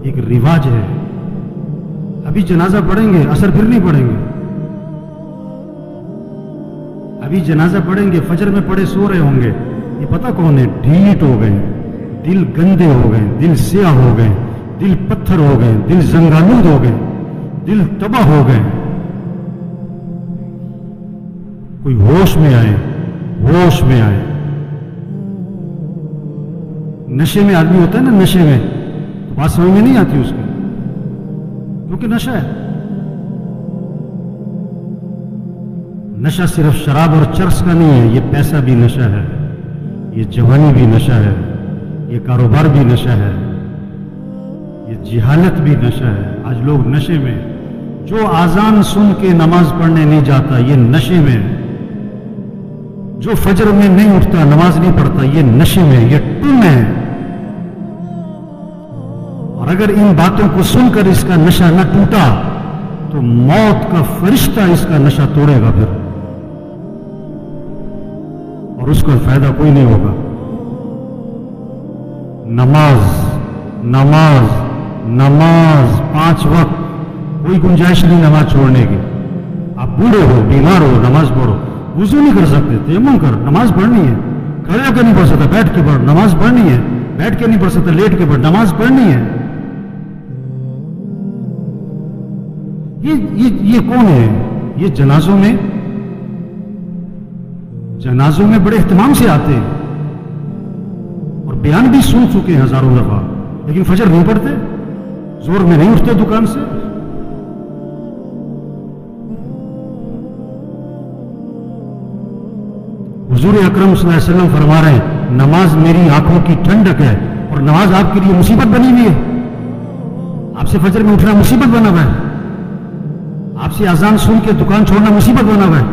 ایک رواج ہے. ابھی جنازہ پڑھیں گے، اثر پھر نہیں پڑھیں گے. ابھی جنازہ پڑھیں گے، فجر میں پڑھے سو رہے ہوں گے. یہ پتہ کون ہے؟ ڈھیٹ ہو گئے، دل گندے ہو گئے، دل سیاہ ہو گئے، دل پتھر ہو گئے، دل زنگالود ہو گئے، دل تباہ ہو گئے. کوئی ہوش میں آئے، ہوش میں آئے. نشے میں آدمی ہوتا ہے نا، نشے میں تو بات سمجھ میں نہیں آتی اس کی، کیونکہ نشہ ہے. نشہ صرف شراب اور چرس کا نہیں ہے، یہ پیسہ بھی نشہ ہے، یہ جوانی بھی نشہ ہے، یہ کاروبار بھی نشہ ہے، یہ جہالت بھی نشہ ہے. آج لوگ نشے میں، جو اذان سن کے نماز پڑھنے نہیں جاتا یہ نشے میں، جو فجر میں نہیں اٹھتا نماز نہیں پڑھتا یہ نشے میں، یہ ٹن ہے. اور اگر ان باتوں کو سن کر اس کا نشہ نہ ٹوٹا تو موت کا فرشتہ اس کا نشہ توڑے گا پھر، اور اس کا فائدہ کوئی نہیں ہوگا. نماز نماز نماز 5 وقت، کوئی گنجائش نہیں نماز چھوڑنے کی. آپ بوڑھے ہو، بیمار ہو، نماز پڑھو. وضو نہیں کر سکتے، تیمم کر، نماز پڑھنی ہے. کھڑے ہو کے نہیں پڑھ سکتا، بیٹھ کے پڑھ، نماز پڑھنی ہے. بیٹھ کے نہیں پڑھ سکتا، لیٹ کے پڑھ، نماز پڑھنی ہے. یہ کون ہے؟ یہ جنازوں میں بڑے اہتمام سے آتے ہیں اور بیان بھی سن چکے ہیں ہزاروں دفعہ، لیکن فجر نہیں پڑھتے، زور میں نہیں اٹھتے دکان سے. حضور اکرم صلی اللہ علیہ وسلم فرما رہے ہیں نماز میری آنکھوں کی ٹھنڈک ہے، اور نماز آپ کے لیے مصیبت بنی ہوئی ہے. آپ سے فجر میں اٹھنا مصیبت بنا ہوا ہے، آپ سے اذان سن کے دکان چھوڑنا مصیبت بنا ہوا ہے.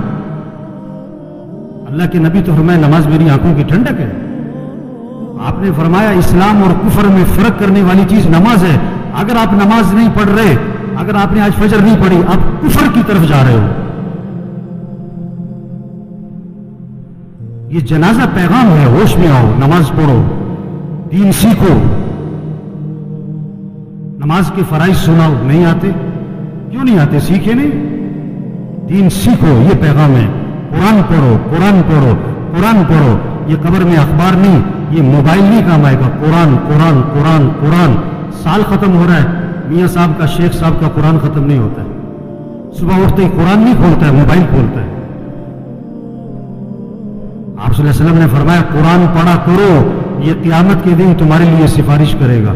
اللہ کے نبی تو فرمایا نماز میری آنکھوں کی ٹھنڈک ہے. آپ نے فرمایا اسلام اور کفر میں فرق کرنے والی چیز نماز ہے. اگر آپ نماز نہیں پڑھ رہے، اگر آپ نے آج فجر نہیں پڑھی، آپ کفر کی طرف جا رہے ہو. یہ جنازہ پیغام ہے، ہوش میں آؤ، نماز پڑھو، دین سیکھو. نماز کے فرائض سناؤ، نہیں آتے؟ کیوں نہیں آتے؟ سیکھے نہیں؟ دین سیکھو، یہ پیغام ہے. قرآن پڑھو، قرآن پڑھو، قرآن پڑھو. یہ قبر میں اخبار نہیں، یہ موبائل نہیں کام آئے گا. قرآن قرآن قرآن قرآن. سال ختم ہو رہا ہے، میاں صاحب کا، شیخ صاحب کا قرآن ختم نہیں ہوتا ہے. صبح اٹھتے ہی قرآن نہیں کھولتا ہے، موبائل کھولتا ہے. آپ صلی اللہ علیہ وسلم نے فرمایا قرآن پڑھا کرو، یہ قیامت کے دن تمہارے لیے سفارش کرے گا.